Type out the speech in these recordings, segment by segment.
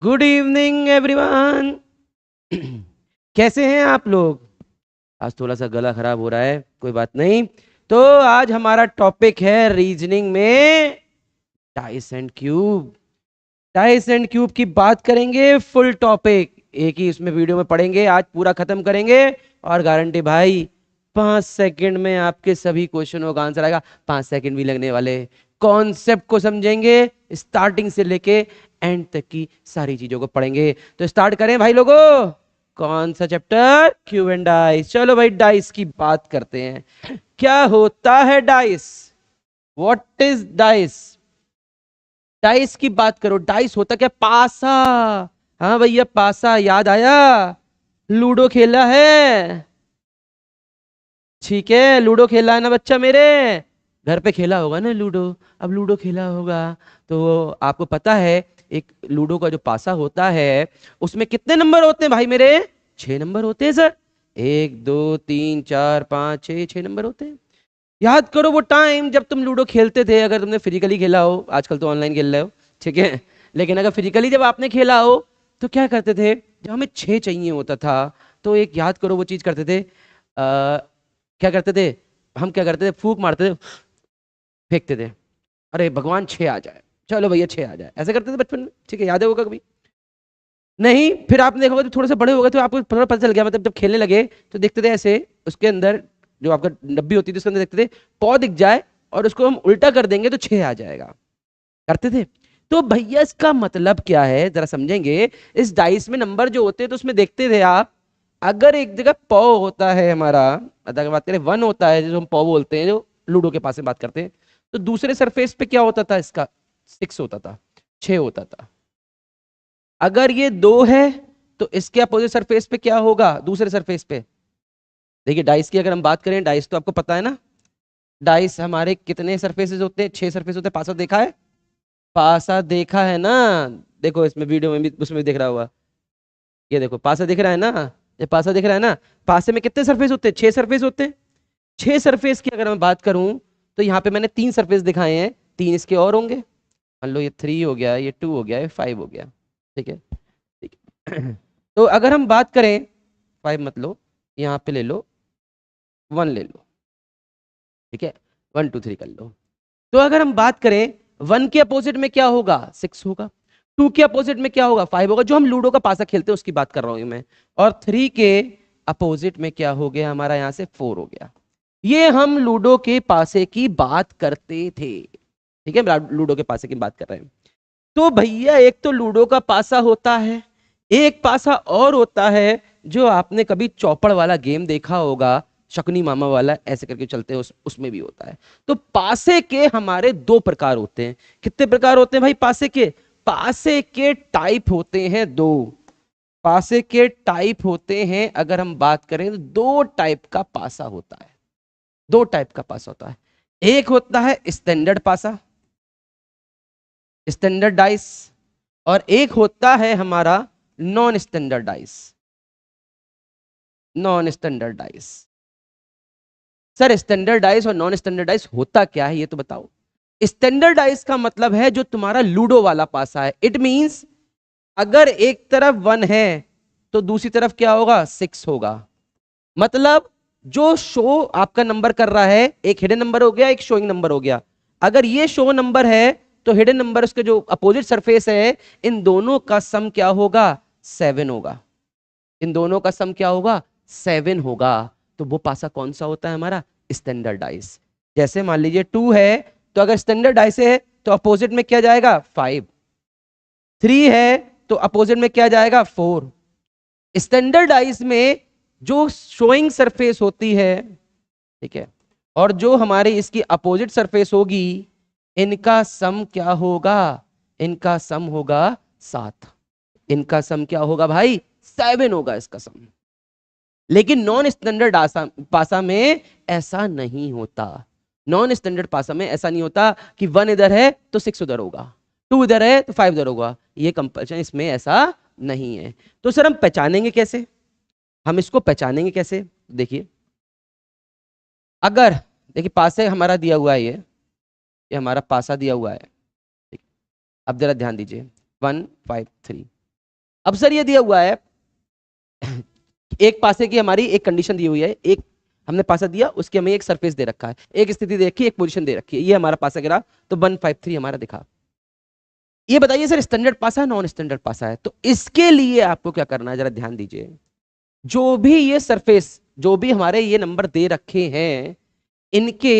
Good evening everyone. कैसे हैं आप लोग? आज थोड़ा सा गला खराब हो रहा है, कोई बात नहीं। तो आज हमारा टॉपिक है रीजनिंग में dice and cube. Dice and cube की बात करेंगे, फुल टॉपिक एक ही इसमें वीडियो में पढ़ेंगे, आज पूरा खत्म करेंगे। और गारंटी भाई 5 सेकंड में आपके सभी क्वेश्चनों का आंसर आएगा। 5 सेकंड भी लगने वाले। कॉन्सेप्ट को समझेंगे, स्टार्टिंग से लेके एंड तक की सारी चीजों को पढ़ेंगे। तो स्टार्ट करें भाई लोगों। कौन सा चैप्टर? Cube and dice. चलो भाई डाइस की बात करते हैं। क्या होता है dice? What is dice? Dice की बात करो। डाइस होता क्या? पासा। हाँ भैया, पासा याद आया? लूडो खेला है? ठीक है, लूडो खेला है ना बच्चा मेरे? घर पे खेला होगा ना लूडो। अब लूडो खेला होगा तो आपको पता है एक लूडो का जो पासा होता है उसमें कितने नंबर होते हैं भाई मेरे? 6 नंबर होते हैं सर। 1 2 3 4 5 6 6 नंबर होते हैं। याद करो वो टाइम जब तुम लूडो खेलते थे, अगर तुमने फिजिकली खेला हो, आजकल तो ऑनलाइन खेल रहे हो, ठीक है। लेकिन अगर फिजिकली जब आपने खेला हो तो क्या करते थे? जब हमें 6 चाहिए होता था तो एक याद करो वो चीज करते थे। क्या करते थे? हम क्या करते थे? फूंक मारते थे, फेंकते थे। अरे भगवान 6 आ जाए, चलो भैया 6 आ जाए, ऐसे करते थे बचपन में, ठीक है। याद है वो कभी? नहीं, फिर आपने देखा होगा जब थोड़े से बड़े हो गए तो आपको थोड़ा पता चल गया, मतलब जब खेलने लगे तो देखते थे ऐसे, उसके अंदर जो आपका डब्बी होती थी उसके अंदर देखते थे पौ दिख जाए और उसको हम उल्टा कर देंगे तो 6 आ जाएगा। करते थे। तो भैया इसका मतलब क्या है जरा समझेंगे। इस डाइस में नंबर जो होते हैं तो उसमें देखते थे आप, अगर एक जगह पौ होता है हमारा, अगर बात करें 1 होता है जो हम पौ बोलते हैं, जो लूडो के पास में बात करते हैं, तो दूसरे सरफेस पे क्या होता था इसका? 6 होता था, 6 होता था। अगर ये 2 है तो इसके अपोजिट सरफेस पे क्या होगा दूसरे सरफेस पे? देखिए डाइस की अगर हम बात करें, डाइस तो आपको पता है ना, डाइस हमारे कितने सरफेसेस होते हैं? 6 सरफेस होते हैं। पासा देखा है? पासा देखा है ना? देखो इसमें वीडियो में भी, उसमें भी दिख रहा हुआ। ये देखो पासा दिख रहा है ना? ये पासा दिख रहा है ना? पासे में कितने सरफेस होते हैं? 6 सरफेस होते हैं। 6 सरफेस की अगर मैं बात करूं तो यहाँ पे मैंने 3 सरफेस दिखाए हैं, 3 इसके और होंगे। मान लो ये 3 हो गया, ये 2 हो गया, ये 5 हो गया। ठीक है, ठीक है। तो अगर हम बात करें, 5 मत लो, यहाँ पे ले लो, 1 ले लो, ठीक है। 1 2 3 कर लो। तो अगर हम बात करें 1 के अपोजिट में क्या होगा? 6 होगा। 2 के अपोजिट में क्या होगा? 5 होगा, जो हम लूडो का पासा खेलते हैं उसकी बात कर रहा हूं मैं। और 3 के अपोजिट में क्या हो गया हमारा? यहां से 4 हो गया। ये हम लूडो के पासे की बात करते थे, ठीक है। लूडो के पासे की बात कर रहे हैं। तो भैया एक तो लूडो का पासा होता है, एक पासा और होता है जो आपने कभी चौपड़ वाला गेम देखा होगा, शकुनी मामा वाला, ऐसे करके चलते हैं, उसमें भी होता है। तो पासे के हमारे 2 प्रकार होते हैं। कितने प्रकार होते हैं भाई पासे के? पासे के टाइप होते हैं 2। पासे के टाइप होते हैं, अगर हम बात करें तो 2 टाइप का पासा होता है। 2 टाइप का पासा होता है। एक होता है स्टैंडर्ड पासा, स्टैंडर्ड डाइस, और एक होता है हमारा non standard dice. Non standard dice. Sir standard dice और नॉन स्टैंडर्ड डाइस होता क्या है ये तो बताओ। स्टैंडर्ड डाइस का मतलब है जो तुम्हारा लूडो वाला पासा है। इट मींस अगर एक तरफ 1 है तो दूसरी तरफ क्या होगा? 6 होगा। मतलब जो शो आपका नंबर कर रहा है, एक हिडन नंबर हो गया, एक शोइंग नंबर हो गया। अगर ये शो नंबर है तो हिडन नंबर उसके जो अपोजिट सरफेस है, इन दोनों का सम क्या होगा? 7 होगा। इन दोनों का सम क्या होगा? 7 होगा। तो वो पासा कौन सा होता है हमारा? Standard dice. जैसे मान लीजिए 2 है, तो अगर स्टैंडर्ड डाइस है तो अपोजिट में क्या जाएगा? 5। 3 है तो अपोजिट में क्या जाएगा? 4। स्टैंडर्ड डाइस में जो शोइंग सरफेस होती है, ठीक है, और जो हमारी इसकी अपोजिट सरफेस होगी, इनका सम क्या होगा? इनका सम होगा 7। इनका सम क्या होगा भाई? 7 होगा इसका सम। लेकिन नॉन स्टैंडर्ड पासा में ऐसा नहीं होता। नॉन स्टैंडर्ड पासा में ऐसा नहीं होता कि 1 इधर है तो 6 उधर होगा, 2 इधर है तो 5 उधर होगा। ये कंपल्शन इसमें ऐसा नहीं है। तो सर हम पहचानेंगे कैसे? हम इसको पहचानेंगे कैसे? देखिए, अगर देखिए पासे हमारा दिया हुआ है, ये हमारा पासा दिया हुआ है, ठीक। अब जरा ध्यान दीजिए, 1 5 3। अब सर ये दिया हुआ है एक पासे की हमारी एक कंडीशन दी हुई है, एक हमने पासा दिया, उसके हमें एक सरफेस दे रखा है, एक स्थिति दे रखी है, एक पोजीशन दे रखी है, ये हमारा पासा गिरा तो 153 हमारा दिखा। ये बताइए सर स्टैंडर्ड पासा है नॉन स्टैंडर्ड पासा है? तो इसके लिए आपको क्या करना है जरा ध्यान दीजिए, जो भी ये सरफेस, जो भी हमारे ये नंबर दे रखे हैं, इनके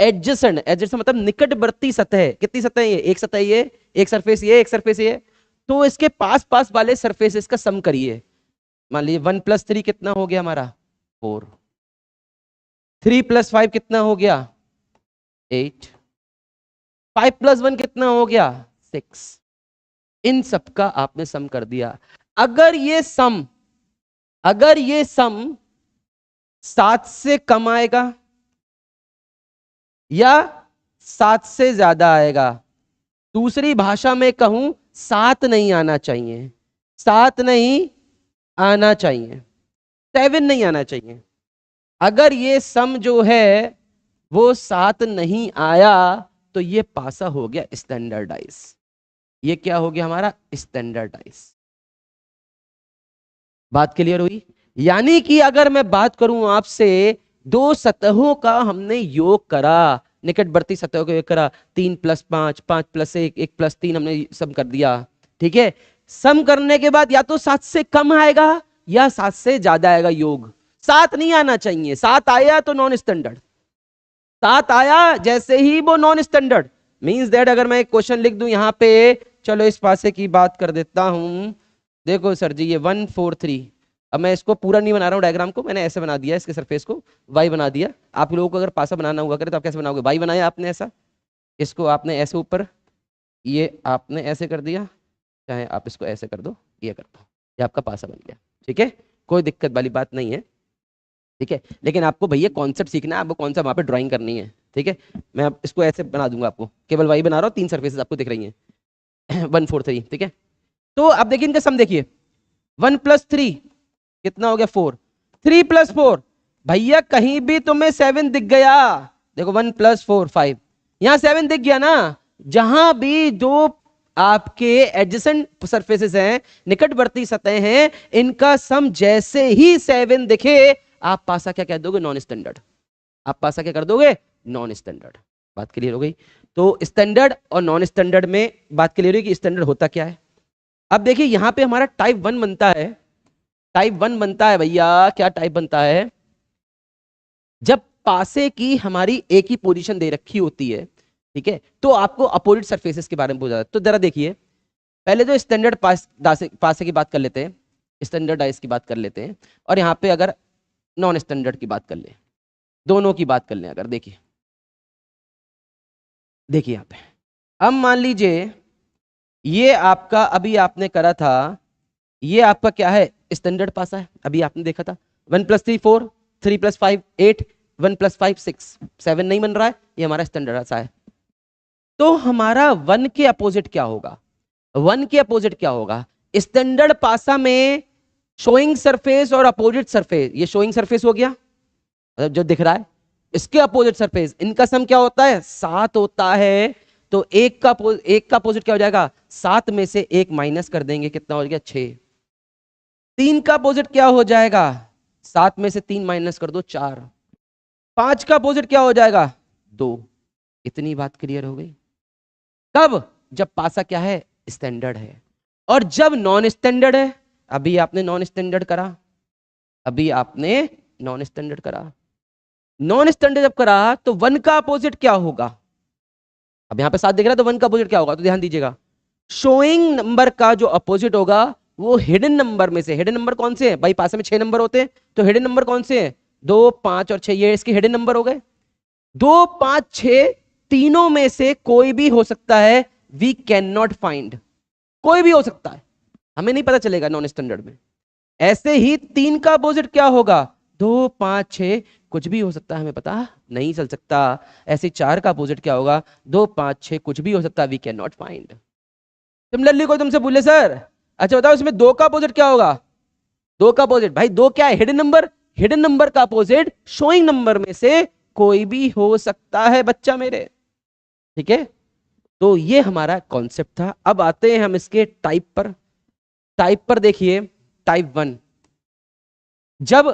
एडजेसेंट, एडजेसेंट मतलब निकटवर्ती सतह, कितनी सतह ये, एक सतह ये, एक सरफेस ये, एक सरफेस ये, तो इसके पास पास वाले सरफेसेस का सम करिए। मान लीजिए 1 + 3 कितना हो गया हमारा 4, 3 + 5 कितना हो गया 8, 5 + 1 कितना हो गया 6। इन सब का आपने सम कर दिया। अगर ये सम 7 से कम आएगा या 7 से ज्यादा आएगा, दूसरी भाषा में कहूं 7 नहीं आना चाहिए, 7 नहीं आना चाहिए, 7 नहीं आना चाहिए। अगर ये सम जो है वो 7 नहीं आया तो ये पासा हो गया स्टैंडर्डाइज। ये क्या हो गया हमारा स्टैंडर्डाइज। बात क्लियर हुई? यानी कि अगर मैं बात करूं आपसे, दो सतहों का हमने योग करा, निकटवर्ती सतहों का योग करा, 3 + 5, 5 + 1, 1 + 3 हमने सम कर दिया। ठीक है, सम करने के बाद या तो 7 से कम आएगा या 7 से ज्यादा आएगा योग। 7 नहीं आना चाहिए, 7 आया तो नॉन स्टैंडर्ड, 7 आया जैसे ही वो नॉन स्टैंडर्ड। मींस दैट अगर मैं एक क्वेश्चन लिख दूं यहां पे, चलो इस पासे की बात कर देता हूं, देखो सर जी ये 143, अब मैं इसको पूरा नहीं बना रहा हूँ डायग्राम को, मैंने ऐसे बना दिया इसके सरफेस को, वाई बना दिया। आप लोगों को अगर पासा बनाना हुआ करे तो आप कैसे बनाओगे, वाई बनाया आपने ऐसा, इसको आपने ऐसे ऊपर, ये आपने ऐसे कर दिया, चाहे आप इसको ऐसे कर दो, ये कर दो, ये आपका पासा बन गया। ठीक है, कोई दिक्कत वाली बात नहीं है। ठीक है, लेकिन आपको भैया कॉन्सेप्ट सीखना है, आपको कौन सा वहां पे ड्राइंग करनी है। ठीक है, मैं अब इसको ऐसे बना दूंगा, आपको केवल वाई बना रहा हूँ, 3 सरफेसेस आपको दिख रही हैं 143। ठीक है, तो अब देखिए इनका सम देखिए, 1 + 3 कितना हो गया 4, 3 + 4, भैया कहीं भी तुम्हें 7 दिख गया, देखो 1 + 4 5, यहां 7 दिख गया ना, जहां भी दो आपके एडजेसेंट सरफेसेस हैं, निकटवर्ती सतह हैं, इनका सम जैसे ही 7 दिखे, आप पासा क्या कह दोगे, नॉन स्टैंडर्ड। आप पासा क्या कर दोगे, नॉन स्टैंडर्ड। बात क्लियर हो गई? तो स्टैंडर्ड और नॉन स्टैंडर्ड में बात क्लियर हुई कि स्टैंडर्ड होता क्या है। अब देखिए यहां पे हमारा टाइप 1 बनता है, टाइप 1 बनता है भैया, क्या टाइप बनता है, जब पासे की हमारी एक ही पोजीशन दे रखी होती है, ठीक है, तो आपको अपोजिट सरफेसेस के बारे में पूछा जाता है। तो जरा देखिए, पहले तो स्टैंडर्ड पासे की बात कर लेते हैं, स्टैंडर्डाइज की बात कर लेते हैं, और यहां पे अगर नॉन स्टैंडर्ड की बात कर ले, दोनों की बात कर लें अगर, देखिए देखिए यहां पे, अब मान लीजिए ये आपका अभी आपने करा था, ये आपका क्या है, स्टैंडर्ड पासा है, अभी आपने देखा था 1 + 3 4, 3 + 5 8, 1 + 5 6, 7 नहीं बन रहा है, ये हमारा स्टैंडर्ड पासा है। तो हमारा 1 के अपोजिट क्या होगा, 1 के अपोजिट क्या होगा, स्टैंडर्ड पासा में शोइंग सरफेस और अपोजिट सरफेस, ये शोइंग सरफेस हो गया मतलब जो दिख रहा है, इसके अपोजिट सरफेस, इनका सम क्या होता है 7 होता है। तो एक का अपोजिट क्या हो जाएगा, 7 में से 1 माइनस कर देंगे, कितना हो गया 6। 3 का अपोजिट क्या हो जाएगा, 7 में से 3 माइनस कर दो 4। 5 का अपोजिट क्या हो जाएगा 2। इतनी बात क्लियर हो गई। कब, जब पासा क्या है, स्टैंडर्ड है। और जब नॉन स्टैंडर्ड है, अभी आपने नॉन स्टैंडर्ड करा, अभी आपने नॉन स्टैंडर्ड करा, नॉन स्टैंडर्ड जब करा तो 1 का अपोजिट क्या होगा, अब यहां पे 7 दिख रहा है तो 1 का अपोजिट क्या होगा, तो ध्यान दीजिएगा, शोइंग नंबर का जो अपोजिट होगा वो हिडन नंबर में से, हिडन नंबर कौन से हैं भाई, पास में 6 नंबर होते हैं, तो हिडन नंबर कौन से हैं, 2 5 और 6, ये इसके हिडन नंबर हो गए। 2 5 6 तीनों में से कोई भी हो सकता है, वी कैन नॉट फाइंड, कोई भी हो सकता है, हमें नहीं पता चलेगा नॉन स्टैंडर्ड में। ऐसे ही 3 का अपोजिट क्या होगा, 2 5 6 कुछ भी हो सकता है, हमें पता नहीं चल सकता। ऐसे 4 का अपोजिट क्या होगा, 2 5 6 कुछ भी हो सकता है, we can not find. Similarly कोई तुमसे बोले सर अच्छा बताओ इसमें 2 का अपोजिट क्या होगा, 2 का अपोजिट भाई 2 क्या है, हिडन नंबर, हिडन नंबर का अपोजिट शोइंग नंबर में से कोई भी हो सकता है बच्चा मेरे। ठीक है, तो ये हमारा कॉन्सेप्ट था। अब आते हैं हम इसके टाइप पर। टाइप पर देखिए, टाइप 1, जब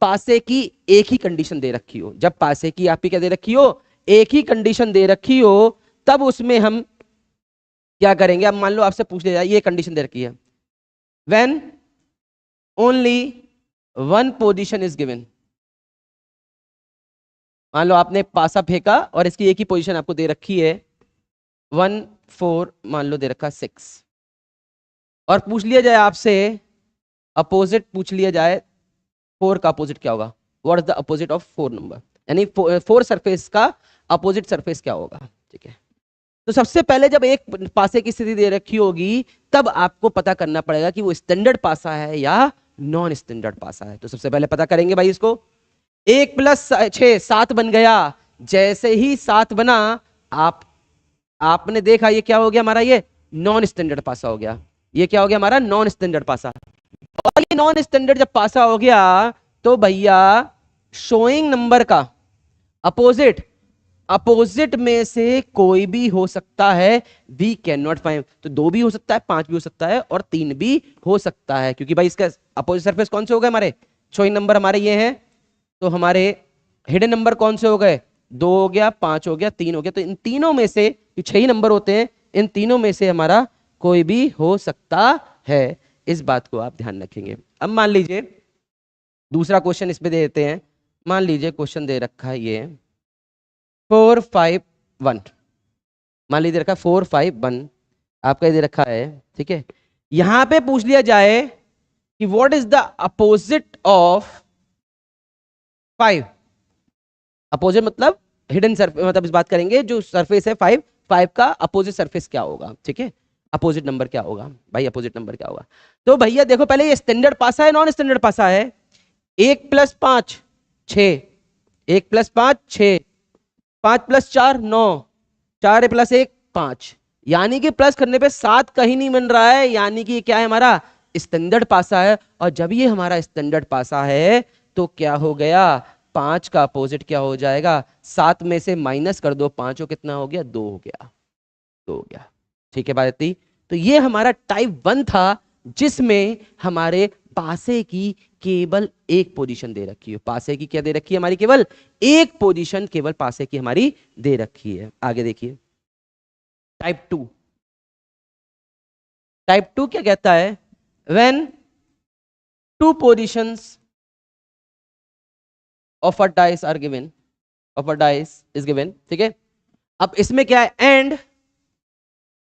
पासे की एक ही कंडीशन दे रखी हो, जब पासे की आपकी क्या दे रखी हो, एक ही कंडीशन दे रखी हो, तब उसमें हम क्या करेंगे। अब मान लो आपसे पूछ लिया जाए, ये कंडीशन दे रखी है, when only one position is given. मान लो आपने पासा फेंका और इसकी एक ही पोजीशन आपको दे रखी है 1 4, मान लो दे रखा 6, और पूछ लिया जाए आपसे, अपोजिट पूछ लिया जाए, 4 का अपोजिट क्या होगा, what is the opposite of 4 number, यानी 4 सरफेस का अपोजिट सरफेस क्या होगा। ठीक है, तो सबसे पहले जब एक पासे की स्थिति दे रखी होगी, तब आपको पता करना पड़ेगा कि वो स्टैंडर्ड पासा है या नॉन स्टैंडर्ड पासा है। तो सबसे पहले पता करेंगे भाई इसको, 1 + 6 7 बन गया। जैसे ही 7 बना, आपने देखा ये क्या हो गया हमारा, ये नॉन स्टैंडर्ड पासा हो गया। ये क्या हो गया हमारा, नॉन स्टैंडर्ड पासा। और ये नॉन स्टैंडर्ड जब पासा हो गया, तो भैया शोइंग नंबर का अपोजिट, अपोजिट में से कोई भी हो सकता है, वी कैन नॉट फाइंड। तो 2 भी हो सकता है, 5 भी हो सकता है, और 3 भी हो सकता है, क्योंकि भाई इसका अपोजिट सरफेस कौन से हो गए हमारे, शोइंग नंबर हमारे ये हैं। तो हमारे हिडन नंबर कौन से हो गए, 2 हो गया, 5 हो गया, 3 हो गया। तो इन तीनों में से, 6 ही नंबर होते हैं, इन तीनों में से हमारा कोई भी हो सकता है। इस बात को आप ध्यान रखेंगे। अब मान लीजिए दूसरा क्वेश्चन इस पे दे देते हैं। मान लीजिए क्वेश्चन दे रखा है ये 4 5 1, मान लीजिए रखा 4 5 1 आपका दे रखा है। ठीक है, यहां पे पूछ लिया जाए कि what is the opposite of 5। Opposite मतलब हिडन सरफेस, मतलब इस बात करेंगे जो सरफेस है 5, 5 का अपोजिट सरफेस क्या होगा। ठीक है, अपोजिट नंबर क्या होगा भाई, अपोजिट नंबर क्या होगा। तो भैया देखो, पहले ये स्टैंडर्ड पासा है नॉन स्टैंडर्ड पासा है। 1 + 5 6, 1 + 5 6, 5 + 4 9, 4 + 1 5, यानी कि प्लस करने पे 7 कहीं नहीं बन रहा है, यानी कि क्या है हमारा स्टैंडर्ड पासा है। और जब ये हमारा स्टैंडर्ड पासा है, तो क्या हो गया, 5 का अपोजिट क्या हो जाएगा, 7 में से माइनस कर दो 5, हो कितना हो गया, 2 हो गया, 2 हो गया। ठीक है बात इतनी। तो ये हमारा टाइप 1 था, जिसमें हमारे पासे की केवल एक पोजीशन दे रखी है। पासे की क्या दे रखी है हमारी, केवल एक पोजीशन, केवल पासे की हमारी दे रखी है। आगे देखिए टाइप 2। टाइप 2 क्या कहता है, when 2 positions of a dice are given, of a dice is given. ठीक है, अब इसमें क्या है,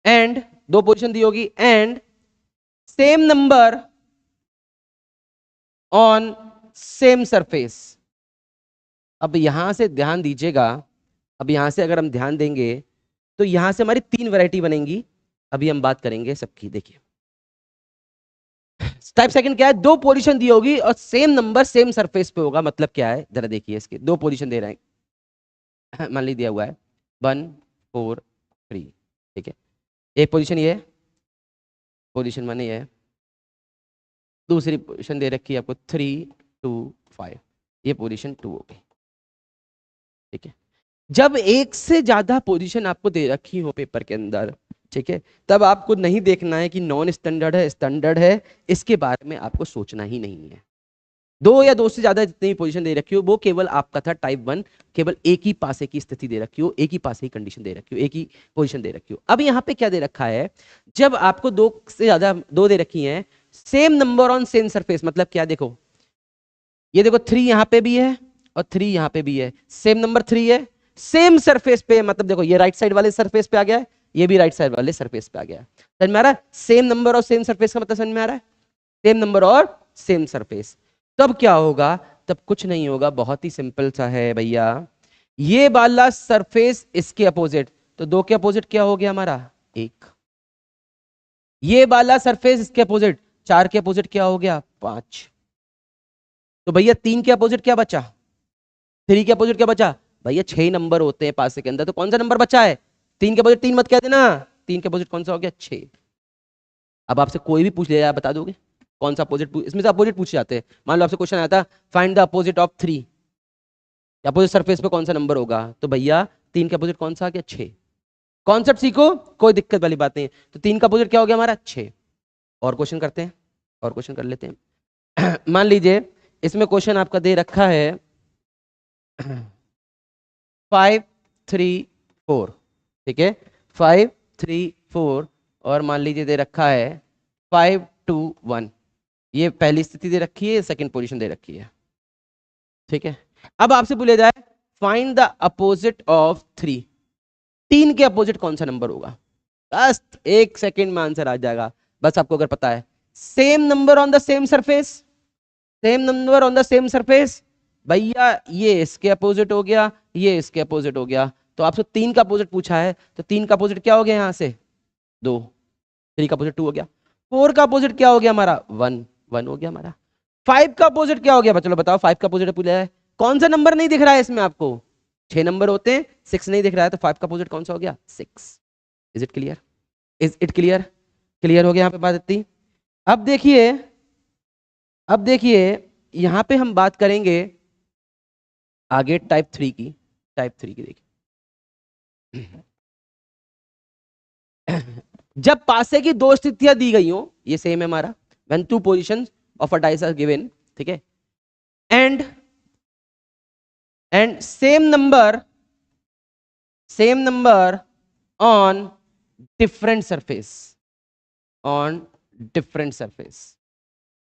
एंड 2 पोजीशन दी होगी, and same number on same surface. अब यहां से ध्यान दीजिएगा, अब यहां से अगर हम ध्यान देंगे, तो यहां से हमारी 3 वैरायटी बनेंगी। अभी हम बात करेंगे सबकी। देखिए टाइप सेकंड क्या है, 2 पोजीशन दी होगी और सेम नंबर सेम सरफेस पे होगा। मतलब क्या है, जरा देखिए, इसके 2 पोजीशन दे रहे हैं, मान ली दिया हुआ है 1 4 3। ठीक है, एक पोजीशन ये है, पोजीशन माने ये है, दूसरी पोजीशन दे रखी है आपको 3 2 5, ये पोजीशन 2 हो गई। ठीक है, जब एक से ज्यादा पोजीशन आपको दे रखी हो पेपर के अंदर, ठीक है, तब आपको नहीं देखना है कि नॉन स्टैंडर्ड है स्टैंडर्ड है, इसके बारे में आपको सोचना ही नहीं है। 2 या 2 से ज्यादा जितनी पोजीशन दे रखी हो, वो केवल आपका था टाइप 1, केवल एक ही पासे की स्थिति दे रखी हो, एक ही पासे की कंडीशन दे रखी हो, एक ही पोजीशन दे रखी हो। अब यहाँ पे क्या दे रखा है, जब आपको 2 से ज्यादा 2 दे रखी हैं, same number on same surface, मतलब क्या, देखो ये देखो 3 यहाँ पे भी है और 3 यहाँ पे भी है, सेम नंबर 3 है, सेम सरफेस पे, मतलब देखो ये राइट साइड वाले सरफेस पे आ गया है, ये भी राइट साइड वाले सरफेस पे आ गया है। समझ में आ रहा है, सेम नंबर और सेम सरफेस का मतलब समझ में आ रहा है, सेम नंबर और सेम सरफेस। तब क्या होगा, तब कुछ नहीं होगा, बहुत ही सिंपल सा है भैया। ये वाला सरफेस इसके अपोजिट, तो 2 के अपोजिट क्या हो गया हमारा 1। ये वाला सरफेस इसके अपोजिट, 4 के अपोजिट क्या हो गया 5। तो भैया 3 के अपोजिट क्या बचा, 3 के अपोजिट क्या बचा भैया, 6 नंबर होते हैं पासे के अंदर, तो कौन सा नंबर बचा है, 3 के अपोजिट 3 मत कह देना, 3 के अपोजिट कौन सा हो गया 6। अब आपसे कोई भी पूछ लिया, आप बता दोगे कौन सा अपोजिट, इसमें से अपोजिट पूछे जाते हैं। मान लो आपसे क्वेश्चन आया था, find the opposite of 3, opposite surface पे कौन सा नंबर होगा, तो भैया 3 के अपोजिट कौन सा आ गया 6। कॉन्सेप्ट सीखो, कोई दिक्कत वाली बात नहीं है। तो 3 का अपोजिट क्या हो गया हमारा 6, और क्वेश्चन करते हैं, और क्वेश्चन कर लेते हैं। मान लीजिए इसमें क्वेश्चन आपका दे रखा है 5 3 4, ठीक है, 5 3 4, और मान लीजिए दे रखा है 5 2 1। ये पहली स्थिति दे रखी है, सेकंड पोजीशन दे रखी है, ठीक है। अब आपसे पूछा जाए फाइंड द अपोजिट ऑफ 3, 3 के अपोजिट कौन सा नंबर होगा? बस 1 सेकंड में आंसर आ जाएगा, बस आपको अगर पता है। Same number on the same surface, same number on the same surface, भैया ये इसके अपोजिट हो गया, ये इसके अपोजिट हो गया, तो आपसे 3 का अपोजिट पूछा है, तो 3 का अपोजिट क्या हो गया? यहां से 2, 3 का अपोजिट 2 हो गया। 4 का अपोजिट क्या हो गया हमारा? 1, 1 हो गया हमारा। 5 का अपोजिट क्या हो गया? चलो बताओ, 5 का अपोजिट पूछा है, कौन सा नंबर नहीं दिख रहा है इसमें आपको? 6 नंबर होते हैं, 6 नहीं दिख रहा है, तो 5 का अपोजिट कौन सा हो गया? 6। Is it clear? Is it clear? Clear हो गया यहाँ पे बात इतनी। अब देखिए, अब देखिए यहां पे हम बात करेंगे आगे टाइप 3 की। टाइप 3 की देखिए, जब पासे की दो स्थितियां दी गई हो, ये सेम है हमारा, when two positions of a dice are given, ठीक है, and same number on different surface, on different surface,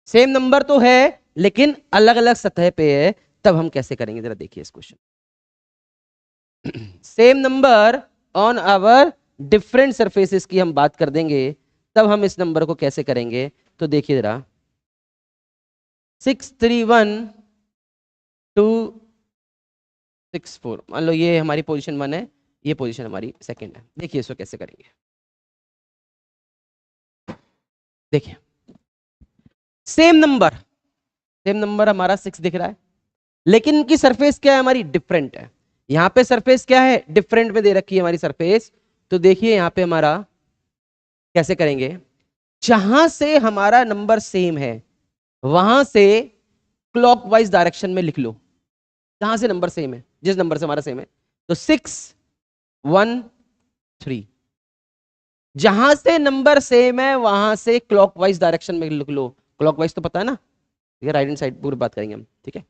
same number तो है लेकिन अलग अलग सतह पे है, तब हम कैसे करेंगे जरा देखिए इस question. Same number on our different surfaces की हम बात कर देंगे, तब हम इस नंबर को कैसे करेंगे, तो देखिए जरा 6 3 1 2 6 4, मान लो ये हमारी पोजीशन 1 है, ये पोजीशन हमारी सेकंड है। देखिए इसको कैसे करेंगे, देखिए सेम नंबर हमारा 6 दिख रहा है, लेकिन इनकी सरफेस क्या है? हमारी डिफरेंट है। यहां पे सरफेस क्या है? डिफरेंट में दे रखी है हमारी सरफेस। तो देखिए यहां पे हमारा कैसे करेंगे, जहां से हमारा नंबर सेम है वहां से क्लॉकवाइज डायरेक्शन में लिख लो, जहां से नंबर सेम है, जिस नंबर से हमारा सेम है, तो 6 1 3, जहां से नंबर सेम है वहां से क्लॉकवाइज डायरेक्शन में लिख लो। क्लॉकवाइज तो पता है ना, ठीक है, राइट हैंड साइड पूरी बात करेंगे हम, ठीक है।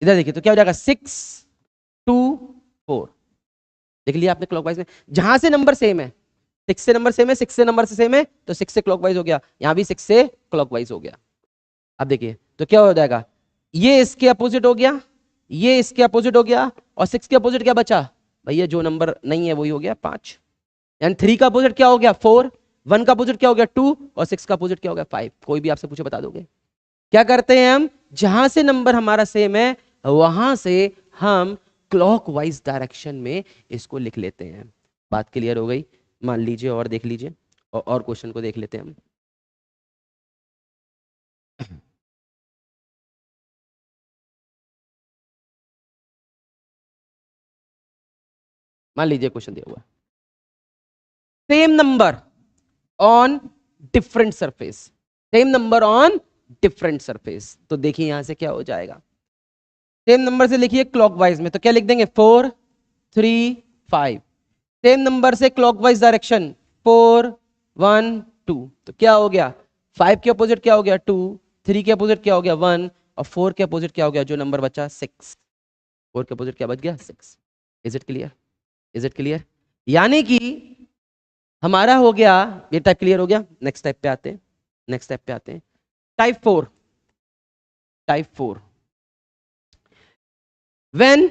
इधर देखिए तो क्या हो जाएगा? 6 2 4, देख लिया आपने क्लॉकवाइज में, जहां से नंबर सेम है, 6 से नंबर सेम है, 6 से नंबर से सेम है, तो 6 से क्लॉकवाइज हो गया, यहां भी 6 से क्लॉकवाइज हो गया। अब देखिए तो क्या हो जाएगा, ये इसके अपोजिट हो गया, ये इसके अपोजिट हो गया, और 6 के अपोजिट क्या बचा? भैया जो नंबर नहीं है वही हो गया 5, यानी 3 का अपोजिट क्या हो गया? 4, 1 का अपोजिट क्या हो गया? 2, और 6 का अपोजिट क्या हो गया? 5। कोई भी आपसे पूछे बता दोगे? क्या करते हैं हम, जहां से नंबर हमारा सेम है वहां से हम क्लॉकवाइज डायरेक्शन में इसको लिख लेते हैं। बात क्लियर हो गई? मान लीजिए और देख लीजिए, और क्वेश्चन को देख लेते हैं हम। मान लीजिए क्वेश्चन दिया हुआ, same number on different surface, same number on different surface, तो देखिए यहां से क्या हो जाएगा, सेम नंबर से लिखिए क्लॉकवाइज में, तो क्या लिख देंगे? 4 3 5। सेम नंबर से क्लॉकवाइज डायरेक्शन 4 1 2, तो क्या हो गया? 5 के अपोजिट क्या हो गया? 2, 3 के अपोजिट क्या हो गया? 1, और 4 के अपोजिट क्या हो गया? जो नंबर बचा 6, 4 के अपोजिट क्या बच गया? 6। Is it clear? Is it clear? यानी कि हमारा हो गया ये टाइप क्लियर हो गया। नेक्स्ट टाइप पे आते हैं, नेक्स्ट टाइप पे आते हैं, टाइप 4। टाइप 4 व्हेन,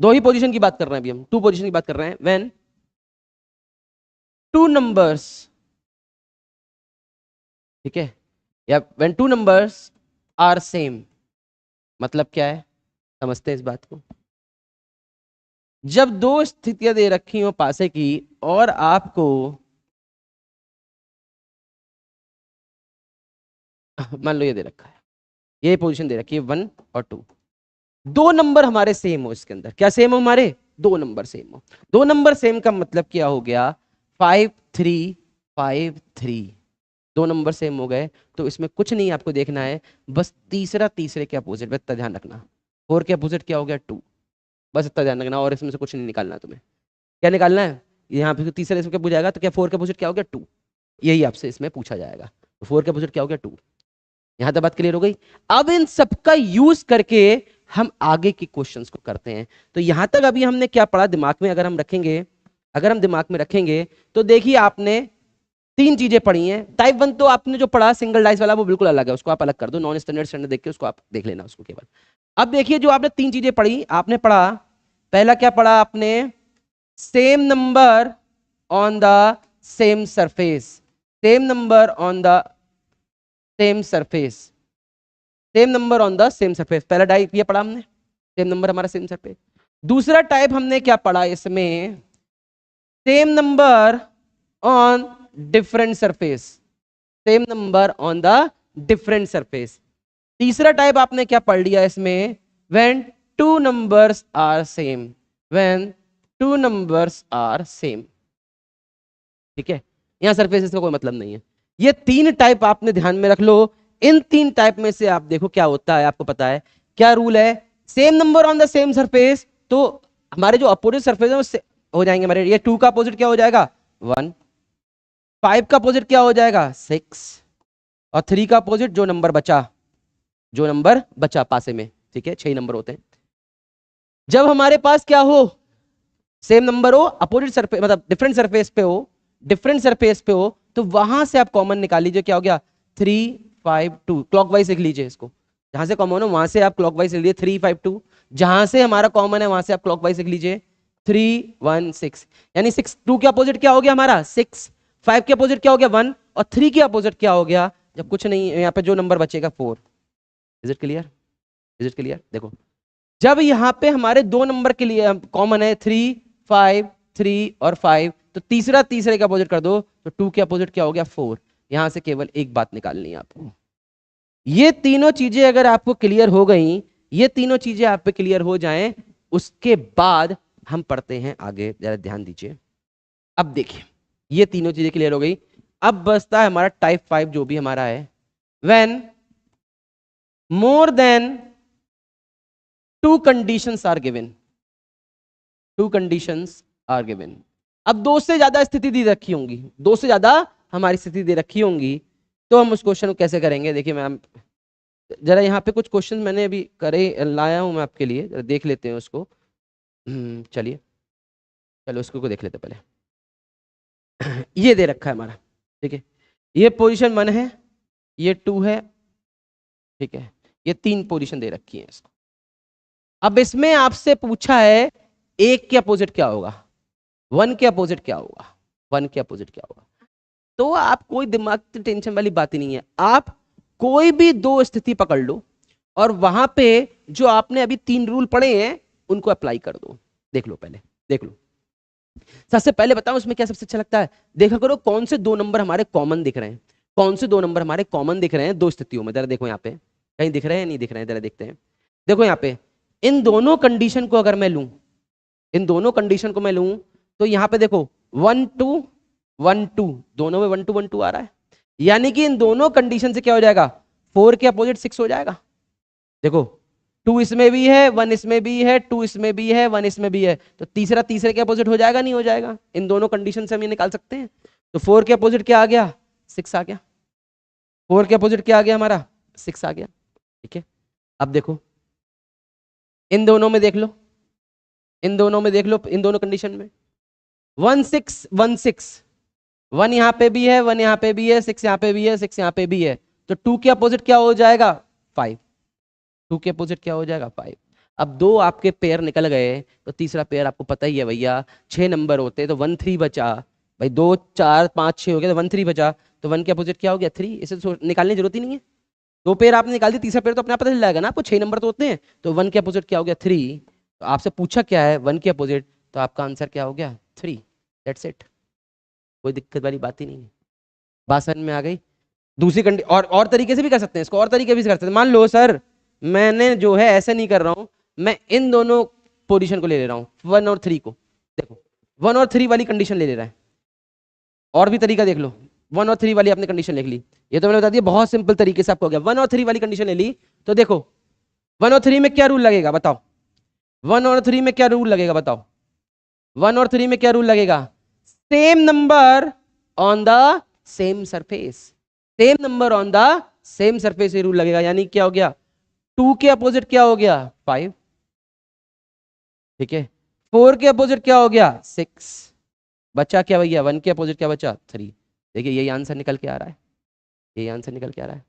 दो ही पोजीशन की बात कर रहे हैं अभी हम, 2 पोजीशन की बात कर रहे हैं, व्हेन 2 नंबर्स, ठीक है, या व्हेन 2 नंबर्स आर सेम, मतलब क्या है समझते हैं इस बात को। जब दो स्थितियां दे रखी हो पासे की और आपको मान लो ये दे रखा है, ये पोजीशन दे रखी है 1 और 2, दो नंबर हमारे सेम हो, इसके अंदर क्या सेम हो? हमारे दो नंबर सेम हो। दो नंबर सेम का मतलब क्या हो गया? 5 3 5 3, दो नंबर सेम हो गए, तो इसमें कुछ नहीं आपको देखना है, बस तीसरा तीसरे के अपोजिट, बस इतना ध्यान रखना। 4 के अपोजिट क्या हो गया? 2, बस इतना ध्यान रखना, और इसमें से कुछ नहीं निकालना तुम्हें। क्या निकालना है? यहाँ पे तीसरे इसमें क्या पूछा जाएगा, तो क्या 4 के अपोजिट क्या हो गया 2, यही आपसे इसमें पूछा जाएगा। तो 4 के अपोजिट क्या हो गया 2। यहां तक बात क्लियर हो गई। अब इन सबका यूज करके हम आगे के क्वेश्चंस को करते हैं। तो यहां तक अभी हमने क्या पढ़ा दिमाग में अगर हम रखेंगे, अगर हम दिमाग में रखेंगे तो देखिए आपने 3 चीजें पढ़ी हैं। टाइप 1 तो आपने जो पढ़ा सिंगल डाइस वाला वो बिल्कुल अलग है, उसको आप अलग कर दो, नॉन स्टैंडर्ड स्टैंडर्ड देख के उसको आप देख लेना उसको केवल। अब देखिए जो आपने 3 चीजें पढ़ी, आपने पढ़ा पहला क्या पढ़ा आपने, same number on the same surface, same number on the same surface, same number on the same surface, पहला टाइप ये पढ़ा हमने, सेम नंबर हमारा सेम सरफेस। दूसरा टाइप हमने क्या पढ़ा इसमें, same number on different surface, same number on the different surface. तीसरा टाइप आपने क्या पढ़ लिया इसमें, when two numbers are same, when two numbers are same. ठीक है, यहां सरफेसेस का कोई मतलब नहीं है। ये 3 टाइप आपने ध्यान में रख लो। इन 3 टाइप में से आप देखो क्या होता है, आपको पता है क्या रूल है, same number on the same surface, तो हमारे जो अपोजिट सरफेस है वो हो जाएंगे हमारे, ये 2 का अपोजिट क्या हो जाएगा 1, 5 का अपोजिट क्या हो जाएगा 6, और 3 का अपोजिट जो नंबर बचा, जो नंबर बचा पासे में, ठीक है 6 नंबर होते हैं। जब हमारे पास क्या हो, सेम नंबर हो, अपोजिट सरफेस मतलब डिफरेंट सरफेस पे हो, डिफरेंट सरफेस पे हो, तो वहां से आप कॉमन निकाल लीजिए, क्या हो गया 3 5 2, क्लॉकवाइज लिख लीजिए इसको, जहां से कॉमन हो वहां से आप क्लॉकवाइज लिख लीजिए 3 5 2, जहां से हमारा कॉमन है वहां से आप क्लॉकवाइज लिख लीजिए 3 1 6, यानी 6 2 के अपोजिट क्या हो गया हमारा 6, 5 के अपोजिट क्या हो गया 1, और 3 के अपोजिट क्या हो गया, जब कुछ नहीं यहाँ पे जो नंबर बचेगा 4। Is it clear, is it clear. देखो जब यहाँ पे हमारे 2 नंबर के लिए कॉमन है 3 5 3 और 5, तो तीसरे का अपोजिट कर दो, तो 2 के अपोजिट क्या हो गया 4। यहां से केवल एक बात निकालनी है आपको। ये तीनों चीजें अगर आपको क्लियर हो गई, ये तीनों चीजें आप पे क्लियर हो जाएं, उसके बाद हम पढ़ते हैं आगे, जरा ध्यान दीजिए। अब देखिए ये तीनों चीजें क्लियर हो गई, अब बचता है हमारा टाइप 5 जो भी हमारा है, when more than 2 conditions are given, 2 conditions are given. अब 2 से ज्यादा स्थिति दी रखी होंगी, 2 से ज्यादा हमारी स्थिति दे रखी होंगी, तो हम उस क्वेश्चन को कैसे करेंगे। देखिए मैम जरा यहाँ पे कुछ क्वेश्चन मैंने अभी करे लाया हूं मैं आपके लिए, जरा देख लेते हैं उसको। चलिए चलो उसको देख लेते पहले। ये दे रखा है हमारा, ठीक है, ये पोजीशन 1 है, ये 2 है, ठीक है, ये 3 पोजीशन दे रखी है इसको। अब इसमें आपसे पूछा है 1 के अपोजिट क्या होगा, 1 के अपोजिट क्या होगा, 1 के अपोजिट क्या होगा। तो आप कोई दिमाग की टेंशन वाली बात ही नहीं है, आप कोई भी 2 स्थिति पकड़ लो और वहां पे जो आपने अभी 3 रूल पढ़े हैं उनको अप्लाई कर दो। देख लो पहले, देख लो। सबसे पहले बताओ उसमें क्या सबसे अच्छा लगता है, देखा करो कौन से 2 नंबर हमारे कॉमन दिख रहे हैं, कौन से 2 नंबर हमारे कॉमन दिख रहे हैं 2 स्थितियों में। जरा देखो यहाँ पे कहीं दिख रहे हैं नहीं दिख रहे हैं, जरा देखते हैं। देखो यहाँ पे इन दोनों कंडीशन को अगर मैं लूं, इन दोनों कंडीशन को मैं लूं, तो यहाँ पे देखो 1 2 1 2, दोनों में 1 2 1 2 आ रहा है, यानी कि इन दोनों कंडीशन से क्या हो जाएगा 4 के अपोजिट 6 हो जाएगा। देखो 2 इसमें भी है, 1 इसमें भी है, 2 इसमें भी है, 1 इसमें भी है, तो तीसरे के अपोजिट हो जाएगा नहीं हो जाएगा, इन दोनों कंडीशन से हम ये निकाल सकते हैं। तो 4 के अपोजिट क्या आ गया 6 आ गया, 4 के अपोजिट क्या आ गया हमारा 6 आ गया। ठीक है, अब देखो इन दोनों में देख लो, इन दोनों में देख लो, इन दोनों कंडीशन में 1 6 1 6, 1 यहाँ पे भी है, 1 यहाँ पे भी है, 6 यहाँ पे भी है, 6 यहाँ पे भी है, तो 2 के अपोजिट क्या हो जाएगा 5, 2 के अपोजिट क्या हो जाएगा 5। अब 2 आपके पेयर निकल गए, तो तीसरा पेयर आपको पता ही है भैया 6 नंबर होते तो 1 3 बचा, भाई 2 4 5 6 हो गया तो 1 3 बचा, तो 1 के अपोजिट क्या हो गया 3, इसे निकालने की जरूरत ही नहीं है। 2 पेयर आपने निकाल दी, तीसरा पेयर तो अपने आप पता चल जाएगा ना आपको, 6 नंबर तो होते हैं, तो 1 के अपोजिट क्या हो गया 3। तो आपसे पूछा क्या है 1 के अपोजिट, तो आपका आंसर क्या हो गया 3, दैट्स इट, कोई दिक्कत वाली बात ही नहीं है। बात समझ में आ गई। दूसरी कंडीशन और तरीके से भी कर सकते हैं इसको, और तरीके भी कर सकते हैं। मान लो सर मैंने जो है ऐसे नहीं कर रहा हूं, मैं इन दोनों पोजीशन को ले ले रहा हूं 1 और 3 को, देखो 1 और 3 वाली कंडीशन ले ले रहा है, और भी तरीका देख लो, 1 और 3 वाली आपने कंडीशन लिख ली, ये तो मैंने बता दिया बहुत सिंपल तरीके से आपको हो गया। 1 और 3 वाली कंडीशन ले ली, तो देखो 1 और 3 में क्या रूल लगेगा बताओ, 1 और 3 में क्या रूल लगेगा बताओ, 1 और 3 में क्या रूल लगेगा, same number on the same surface, same number on the same surface ये रूल लगेगा। यानी क्या हो गया, 2 के अपोजिट क्या हो गया 5, ठीक है। 4 के अपोजिट क्या हो गया 6, बचा क्या भैया 1 के अपोजिट क्या बचा 3। देखिए यही आंसर निकल के आ रहा है, यही आंसर निकल के आ रहा है,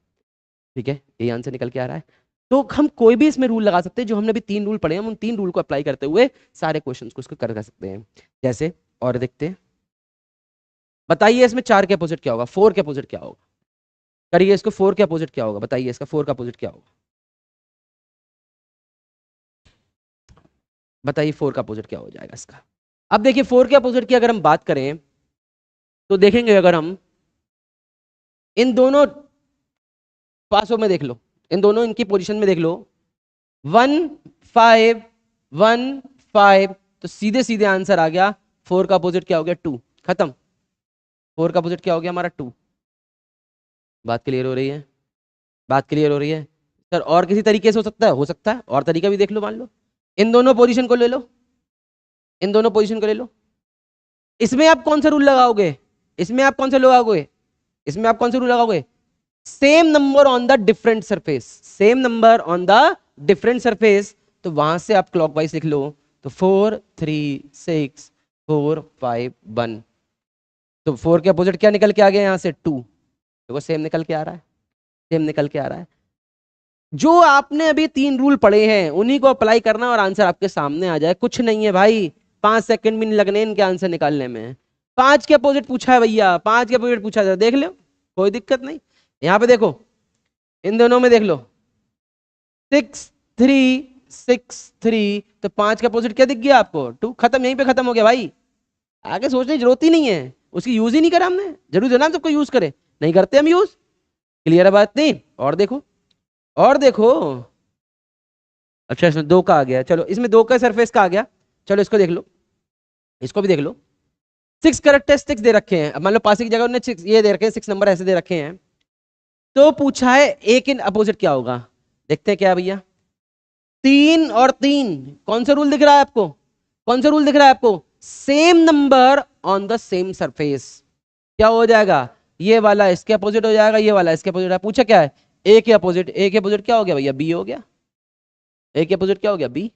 ठीक है, यही आंसर निकल के आ रहा है। तो हम कोई भी इसमें रूल लगा सकते हैं, जो हमने अभी 3 रूल पढ़े हैं, हम उन 3 रूल को अप्लाई करते हुए सारे क्वेश्चंस को उसको कर सकते हैं। जैसे और देखते हैं, बताइए इसमें 4 के अपोजिट क्या होगा, 4 के अपोजिट क्या होगा, करिए इसको, 4 के अपोजिट क्या होगा, बताइए इसका 4 का अपोजिट क्या होगा, बताइए 4 का अपोजिट क्या हो जाएगा इसका। अब देखिए 4 के अपोजिट की अगर हम बात करें तो देखेंगे, अगर हम इन दोनों पासों में देख लो, इन दोनों इनकी पोजीशन में देख लो, 1 5 1 5, तो सीधे सीधे आंसर आ गया 4 का अपोजिट क्या हो गया 2, खत्म। 4 का अपोजिट क्या हो गया हमारा 2। बात क्लियर हो रही है, बात क्लियर हो रही है सर? और किसी तरीके से हो सकता है, हो सकता है और तरीका भी देख लो। मान लो इन दोनों पोजीशन को ले लो, इन दोनों पोजीशन को ले लो, इसमें आप कौन सा रूल लगाओगे, इसमें आप कौन सा लगाओगे, इसमें आप कौन सा रूल लगाओगे, same number on the different surface, same number on the different surface. तो वहां से आप क्लॉकवाइज लिख लो, तो 4 3 6 4 5 1, तो 4 के अपोजिट क्या निकल के आ गया यहां से 2, देखो सेम निकल के आ रहा है, सेम निकल के आ रहा है। जो आपने अभी 3 रूल पढ़े हैं उन्हीं को अप्लाई करना और आंसर आपके सामने आ जाए, कुछ नहीं है भाई, 5 सेकंड भी नहीं लगने इनके आंसर निकालने में। 5 के अपोजिट पूछा है भैया, 5 के अपोजिट पूछा है, देख लो कोई दिक्कत नहीं। यहां पे देखो इन दोनों में देख लो 6 3 6 3, तो 5 का अपोजिट क्या दिख गया आपको 2, खत्म, यहीं पे खत्म हो गया भाई, आगे सोचने की जरूरत ही नहीं है, उसकी यूज ही नहीं करा हमने। जरूर है ना सबको यूज करे, नहीं करते हम यूज, क्लियर है बात नहीं? और देखो, और देखो, अच्छा इसमें 2 का आ गया, चलो इसमें 2 का सरफेस का आ गया, चलो इसको देख लो, इसको भी देख लो। 6 कैरेक्टरिस्टिक्स दे रखे हैं, अब मान लो पासिंग की जगह उन्होंने 6 ये दे रखे हैं, 6 नंबर ऐसे दे रखे हैं, तो पूछा है एक इन अपोजिट क्या होगा, देखते हैं क्या भैया। 3 और 3, कौन सा रूल दिख रहा है आपको, कौन सा रूल दिख रहा है आपको, same number on the same surface, क्या हो जाएगा, ये वाला इसके अपोजिट हो जाएगा, ये वाला इसके अपोजिट है। पूछा क्या है, ए के अपोजिट, ए के अपोजिट क्या हो गया भैया बी हो गया, ए के अपोजिट क्या हो गया बी।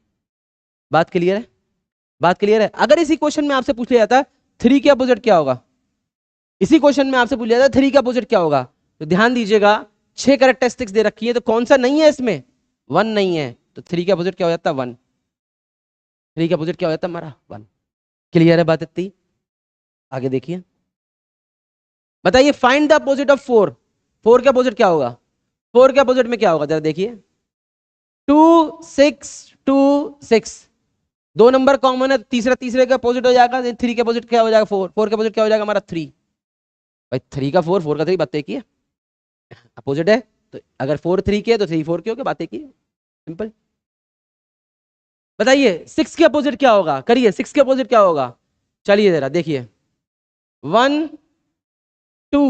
बात क्लियर है, बात क्लियर है? अगर इसी क्वेश्चन में आपसे पूछ लिया जाता 3 के अपोजिट क्या होगा, इसी क्वेश्चन में आपसे पूछ लिया जाता 3 का अपोजिट क्या होगा, तो ध्यान दीजिएगा 6 कैरेक्टरिस्टिक्स दे रखी है, तो कौन सा नहीं है इसमें, 1 नहीं है, तो 3 का अपोजिट क्या हो जाता 1, 3 का अपोजिट क्या हो जाता हमारा 1। क्लियर है बात इतनी? आगे देखिए, बताइए फाइंड द अपोजिट ऑफ 4, 4 का अपोजिट क्या होगा, 4 के अपोजिट में क्या होगा जरा देखिए, 2 6 2 6, 2 नंबर कॉमन है, तीसरा तीसरे का अपोजिट हो जाएगा, 3 के अपोजिट क्या हो जाएगा 4, 4 के अपोजिट क्या हो जाएगा हमारा 3। भाई 3 का 4, 4 का 3, बात एक ही है, अपोजिट है, तो अगर 4 3 के तो 3 4 के हो गए, बात एक ही है, सिंपल। बताइए 6 के अपोजिट क्या होगा, करिए 6 के अपोजिट क्या होगा, चलिए जरा देखिए, 1 2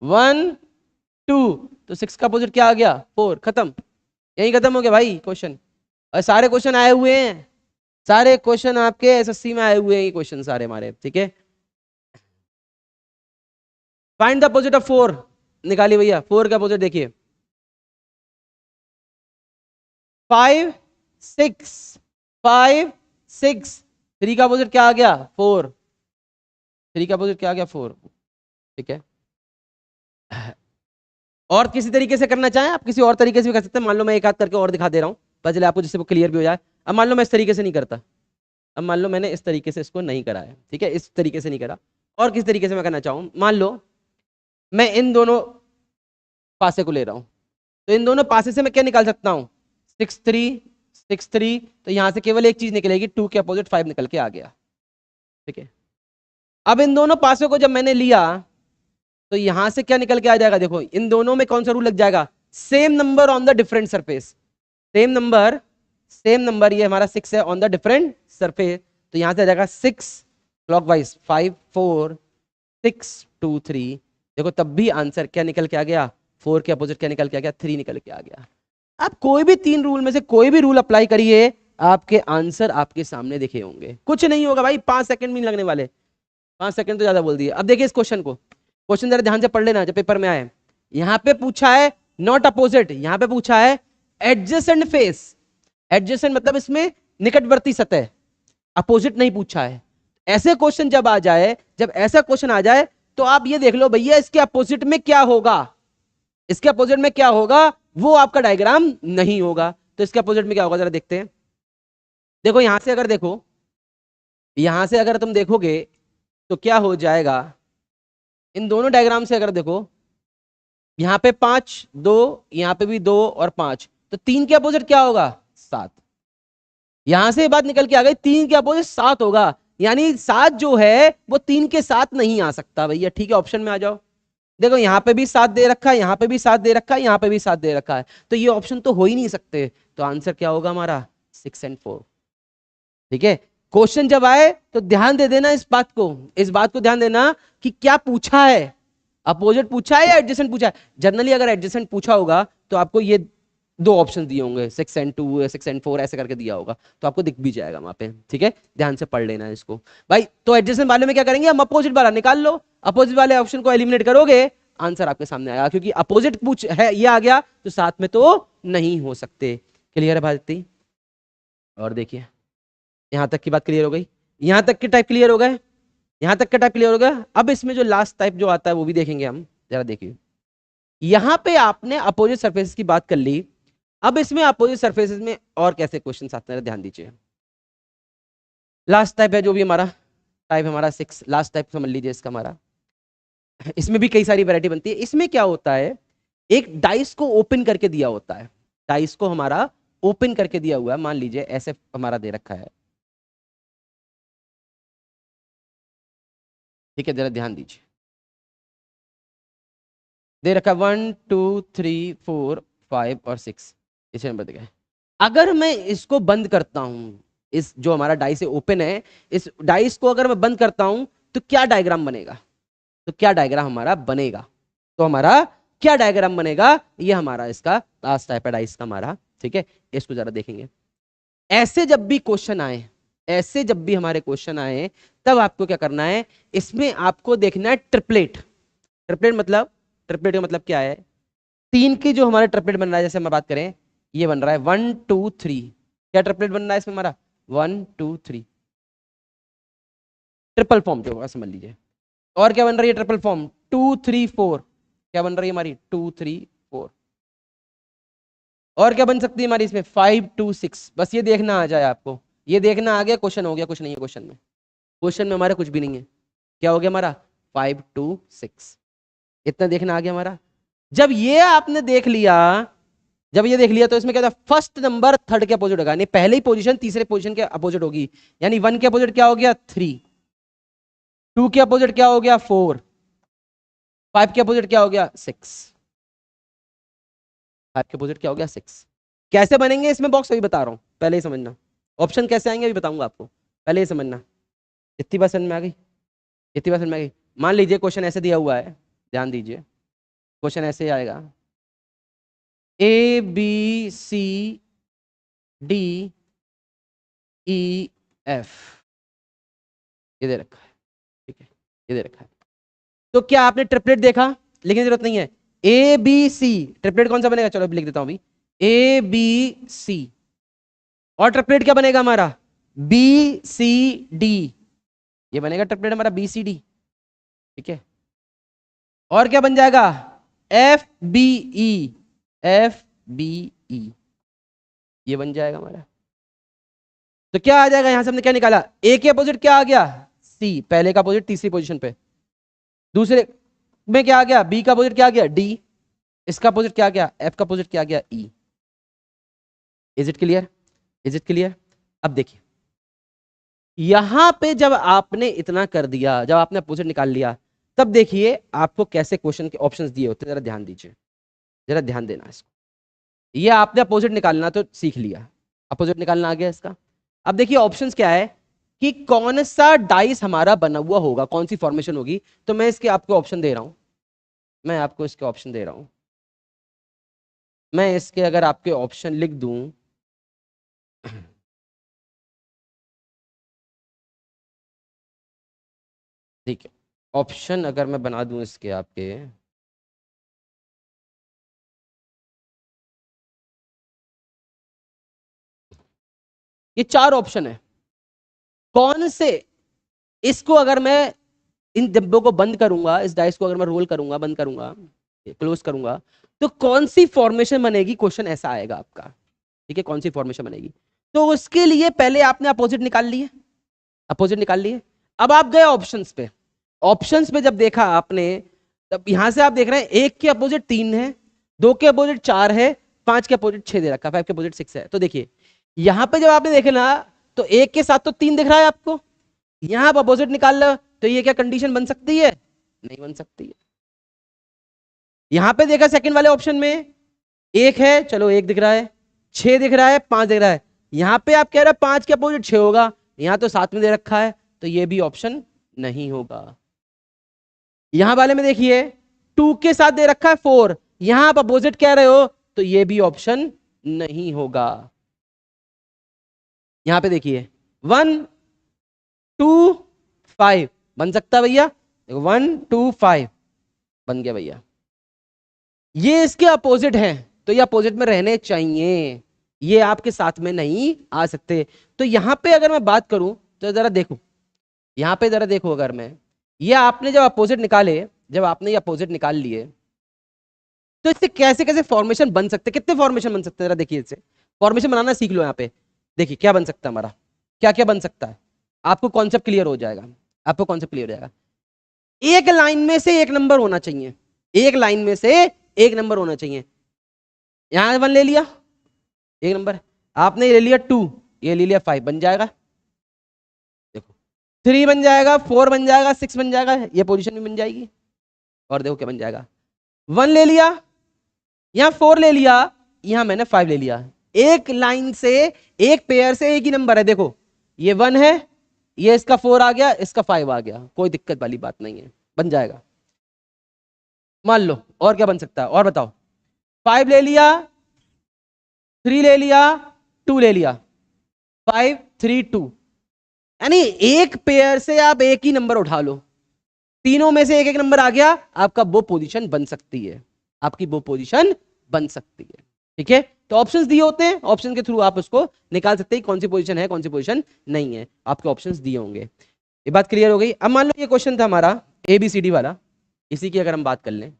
1 2, तो 6 का अपोजिट क्या आ गया 4, खत्म, यही खत्म हो गया भाई क्वेश्चन। और सारे क्वेश्चन आए हुए हैं, सारे क्वेश्चन आपके एसएससी में आए हुए हैं, ये क्वेश्चन सारे हमारे, ठीक है। फाइंड द अपोजिट ऑफ 4, निकालिए भैया 4 का अपोजिट देखिए, 5 6 5 6, 3 का अपोजिट क्या आ गया 4, 3 का अपोजिट क्या आ गया 4, ठीक है। और किसी तरीके से करना चाहें आप, किसी और तरीके से भी कर सकते हैं, मान लो मैं एक हाथ करके और दिखा दे रहा हूं पहले आपको, जिससे वो क्लियर भी हो जाए। अब मान लो मैं इस तरीके से नहीं करता, अब मान लो मैंने इस तरीके से इसको नहीं करा है, ठीक है, इस तरीके से नहीं करा, और किस तरीके से मैं करना चाहूँ, मान लो मैं इन दोनों पासे को ले रहा हूं, तो इन दोनों पासे से मैं क्या निकाल सकता हूं 6 3 6 3, तो यहां से केवल एक चीज निकलेगी, 2 के अपोजिट 5 निकल के आ गया, ठीक है। अब इन दोनों पासों को जब मैंने लिया तो यहां से क्या निकल के आ जाएगा, देखो इन दोनों में कौन सा रूल लग जाएगा, same number on the different surface, same number, same number, ये हमारा 6 है ऑन द डिफरेंट सरफेस, तो यहां से आ जाएगा 6 क्लॉकवाइज 5 4 6 2 3, देखो तब भी आंसर क्या निकल के आ गया, 4 के अपोजिट क्या निकल के आ गया 3 निकल के आ गया। आप कोई भी 3 रूल में से कोई भी रूल अप्लाई करिए, आपके आंसर आपके सामने दिखे होंगे, कुछ नहीं होगा भाई, 5 सेकंड भी नहीं लगने वाले। 5 सेकंड तो ज्यादा बोल दिए। अब देखिए इस क्वेश्चन को, क्वेश्चन जरा ध्यान से पढ़ लेना जब पेपर में आए। यहां पे पूछा है नॉट अपोजिट, यहां पे पूछा है एडजेसेंट फेस। एडजेसेंट मतलब इसमें निकटवर्ती सतह, अपोजिट नहीं पूछा है। ऐसे क्वेश्चन जब आ जाए, जब ऐसा क्वेश्चन आ जाए तो आप ये देख लो भैया इसके अपोजिट में क्या होगा, इसके अपोजिट में क्या होगा, वो आपका डायग्राम नहीं होगा। तो इसके अपोजिट में क्या होगा जरा देखते हैं। देखो यहां से अगर देखो, यहां से अगर तुम देखोगे तो क्या हो जाएगा, इन दोनों डायग्राम से अगर देखो, यहां पे 5 2, यहां पे भी 2 और 5, तो 3 के अपोजिट क्या होगा 7। यहां से बात निकल के आ गई 3 के अपोजिट 7 होगा, यानी 7 जो है वो 3 के साथ नहीं आ सकता भैया। ठीक है, ऑप्शन में आ जाओ। देखो यहां पे भी 7 दे रखा है, यहां पे भी 7 दे रखा है, यहां पे भी 7 दे रखा है, तो ये ऑप्शन तो हो ही नहीं सकते। तो आंसर क्या होगा हमारा 6 और 4। ठीक है, क्वेश्चन जब आए तो ध्यान दे देना इस बात को, इस बात को ध्यान देना कि क्या पूछा है, अपोजिट पूछा है या एडजेसेंट पूछा है। जनरली अगर एडजेसेंट पूछा होगा तो आपको ये 2 ऑप्शन दिए होंगे 6 और 2, 6 और 4 ऐसे करके दिया होगा, तो आपको दिख भी जाएगा वहां पे। ठीक है, ध्यान से पढ़ लेना इसको भाई। तो एडजेसेंट वाले में क्या करेंगे हम, अपोजिट वाला निकाल लो, अपोजिट वाले ऑप्शन को एलिमिनेट करोगे, आंसर आपके सामने आएगा, क्योंकि अपोजिट पूछ है ये आ गया तो साथ में तो नहीं हो सकते। क्लियर है भारती? और देखिए यहां तक की बात क्लियर हो गई, यहां तक के टाइप क्लियर हो गए, यहां तक का टाइप क्लियर हो गया। अब इसमें जो लास्ट टाइप जो आता है वो भी देखेंगे हम, जरा देखिए। यहां पे आपने अपोजिट सरफेस की बात कर ली, अब इसमें अपोजिट सरफेसेस में और कैसे क्वेश्चन आते हैं ध्यान दीजिए। लास्ट टाइप है जो भी हमारा टाइप, हमारा 6 लास्ट टाइप समझ लीजिए इसका हमारा। इसमें भी कई सारी वैरायटी बनती है। इसमें क्या होता है, एक डाइस को ओपन करके दिया होता है, डाइस को हमारा ओपन करके दिया हुआ है, मान लीजिए ऐसे हमारा दे रखा है। ठीक है, जरा ध्यान दीजिए, दे रखा है 1 2 3 4 5 और 6, इसे नंबर दिया है। अगर मैं इसको बंद करता हूं, इस जो हमारा डाइस ओपन है, इस डाइस को अगर मैं बंद करता हूं तो क्या डायग्राम बनेगा, तो क्या डायग्राम हमारा बनेगा, तो हमारा क्या डायग्राम बनेगा, ये हमारा इसका लास्ट टाइप है डाइस का हमारा। ठीक है, इसको जरा देखेंगे। ऐसे जब भी क्वेश्चन आए, ऐसे जब भी हमारे क्वेश्चन आए, तब आपको क्या करना है, इसमें आपको देखना है ट्रिपलेट। ट्रिपलेट मतलब, ट्रिपलेट का मतलब क्या है, 3 की जो हमारे ट्रिपलेट बन रहा है, जैसे हम बात करें ये बन रहा है 1 2 3, क्या ट्रिपलेट बन रहा है इसमें हमारा 1 2 3, ट्रिपल फॉर्म जो होगा समझ लीजिए। और क्या बन रही है ट्रिपल फॉर्म 2 3 4, क्या बन रही है हमारी 2 3 4। और क्या बन सकती है हमारी इसमें 5 2 6, बस ये देखना आ जाए आपको, ये देखना आ गया क्वेश्चन हो गया, कुछ नहीं है क्वेश्चन में, क्वेश्चन में हमारा कुछ भी नहीं है। क्या हो गया हमारा 5 2 6, इतना देखना आ गया हमारा। जब ये आपने देख लिया, जब ये देख लिया तो इसमें क्या था, फर्स्ट नंबर थर्ड के अपोजिट होगा, यानी पहली पोजीशन तीसरे पोजीशन के अपोजिट होगी। यानी 1 के अपोजिट क्या हो गया 3, 2 के अपोजिट क्या हो गया 4, 5 के अपोजिट क्या हो गया 6, 5 के अपोजिट क्या हो गया 6। कैसे बनेंगे इसमें बॉक्स अभी बता रहा हूं, पहले ही समझना। ऑप्शन कैसे आएंगे अभी बताऊंगा आपको, पहले ही समझना। इतनी बात समझ में आ गई, इतनी बात समझ में आ गई। मान लीजिए क्वेश्चन ऐसे दिया हुआ है, ध्यान दीजिए, क्वेश्चन ऐसे आएगा ABCDEF, ये दे रखा है। ठीक है, ये दे रखा है। तो क्या आपने ट्रिपलेट देखा, लिखने की जरूरत नहीं है। ABC ट्रिपलेट कौन सा बनेगा, चलो लिख देता हूं अभी, ABC। और ट्रिपलेट क्या बनेगा हमारा BCD, ये बनेगा ट्रिपलेट हमारा BCD। ठीक है, और क्या बन जाएगा FBE, FBE ये बन जाएगा हमारा। तो क्या आ जाएगा, यहां से हमने क्या निकाला, ए के अपोजिट क्या आ गया C, पहले का अपोजिट तीसरी पोजीशन पे, दूसरे में क्या आ गया B का अपोजिट क्या आ गया D, इसका अपोजिट क्या आ गया F का अपोजिट क्या आ गया E। Is it clear, is it clear? अब देखिए यहां पे जब आपने इतना कर दिया, जब आपने अपोजिट निकाल लिया, तब देखिए आपको कैसे क्वेश्चन के ऑप्शंस दिए होते हैं, जरा ध्यान दीजिए, जरा ध्यान देना इसको। ये आपने अपोजिट निकालना तो सीख लिया, अपोजिट निकालना आ गया इसका। अब देखिए ऑप्शंस क्या है कि कौन सा डाइस हमारा बना हुआ होगा, कौन सी फॉर्मेशन होगी। तो मैं इसके आपको ऑप्शन दे रहा हूं, मैं आपको इसके ऑप्शन दे रहा हूं। मैं इसके अगर आपके ऑप्शन लिख दूं ठीक है, ऑप्शन अगर मैं बना दूं इसके आपके, ये 4 ऑप्शन है, कौन से, इसको अगर मैं इन डिब्बों को बंद करूंगा, इस डाइस को अगर मैं रोल करूंगा, बंद करूंगा, क्लोज करूंगा, तो कौन सी फॉर्मेशन बनेगी, क्वेश्चन ऐसा आएगा आपका। ठीक है, कौन सी फॉर्मेशन बनेगी, तो उसके लिए पहले आपने अपोजिट निकाल लिए, अपोजिट निकाल लिए। अब आप गए ऑप्शंस पे, ऑप्शंस पे जब देखा आपने, तब यहां से आप देख रहे हैं एक के अपोजिट 3 है, 2 के अपोजिट 4 है, 5 के अपोजिट 6 दे रखा है, 5 के अपोजिट 6 है। तो देखिए यहां पे जब आपने देखे ना, तो एक के साथ तो 3 दिख रहा है आपको, यहां आप अपोजिट निकाल लो, तो ये क्या कंडीशन बन सकती है, नहीं बन सकती है। यहां पे देखा सेकंड वाले ऑप्शन में एक है, चलो एक दिख रहा है, 6 दिख रहा है, 5 दिख रहा है, यहां पे आप कह रहे हैं 5 के अपोजिट 6 होगा, यहां तो 7 में दे रखा है, तो ये भी ऑप्शन नहीं होगा। यहां वाले में देखिए 2 के साथ दे रखा है 4, यहां आप अपोजिट कह रहे हो, तो ये भी ऑप्शन नहीं होगा। यहां पे देखिए 1 2 5 बन सकता है भैया, 1 2 5 बन गया भैया, ये इसके अपोजिट हैं, तो ये अपोजिट में रहने चाहिए, ये आपके साथ में नहीं आ सकते। तो यहां पे अगर मैं बात करूं, तो जरा देखो, यहां पे जरा देखो, अगर मैं, ये आपने जब अपोजिट निकाले, जब आपने ये अपोजिट निकाल लिए, तो इससे कैसे कैसे फॉर्मेशन बन सकते, कितने फॉर्मेशन बन सकते हैं, जरा देखिए, इससे फॉर्मेशन बनाना सीख लो। यहां पे देखिए क्या बन सकता है हमारा, क्या क्या बन सकता है, आपको कॉन्सेप्ट क्लियर हो जाएगा, आपको कॉन्सेप्ट क्लियर हो जाएगा। एक लाइन में से एक नंबर होना चाहिए, एक लाइन में से एक नंबर होना चाहिए। यहां 1 ले लिया, एक नंबर, आपने ले लिया 2, ये ले लिया 5, बन जाएगा, देखो 3 बन जाएगा, 4 बन जाएगा, 6 बन जाएगा, ये पोजीशन भी बन जाएगी, और देखो क्या बन जाएगा, 1 ले लिया, यहां 4 ले लिया, यहां मैंने 5 ले लिया, एक लाइन से, एक पेयर से एक ही नंबर है, देखो ये 1 है, ये इसका 4 आ गया, इसका 5 आ गया, कोई दिक्कत वाली बात नहीं है, बन जाएगा। मान लो और क्या बन सकता है, और बताओ, 5 ले लिया, 3 ले लिया, 2 ले लिया, 5 3 2, यानी एक पेयर से आप एक ही नंबर उठा लो, तीनों में से एक एक नंबर आ गया, आपका वो पोजीशन बन सकती है, आपकी वो पोजीशन बन सकती है। ठीक है, तो ऑप्शंस दिए होते हैं, ऑप्शन के थ्रू आप उसको निकाल सकते हैं कौन सी पोजीशन है, कौन सी पोजीशन नहीं है, आपके ऑप्शंस दिए होंगे। ये बात क्लियर हो गई। अब मान लो ये क्वेश्चन था हमारा ABCD वाला, इसी की अगर हम बात कर लें,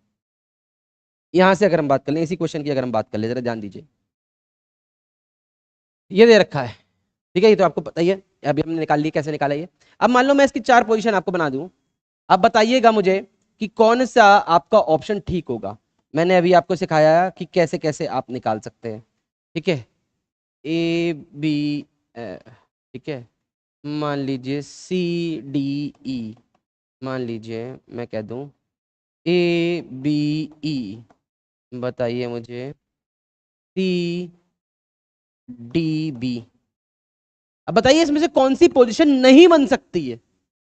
यहां से अगर हम बात कर लें, इसी क्वेश्चन की अगर हम बात कर लें, जरा ध्यान दीजिए, ये दे रखा है, ठीक है, ये तो आपको पता ही है, अभी हमने निकाल ली, कैसे निकाला ये। अब मान लो मैं इसकी 4 पोजीशन आपको बना दूं, अब बताइएगा मुझे कि कौन सा आपका ऑप्शन ठीक होगा। मैंने अभी आपको सिखाया कि कैसे कैसे आप निकाल सकते हैं, ठीक है, AB, ठीक है, मान लीजिए CDE, मान लीजिए मैं कह दूं ABE, बताइए मुझे CDB। अब बताइए इसमें से कौन सी पोजीशन नहीं बन सकती है,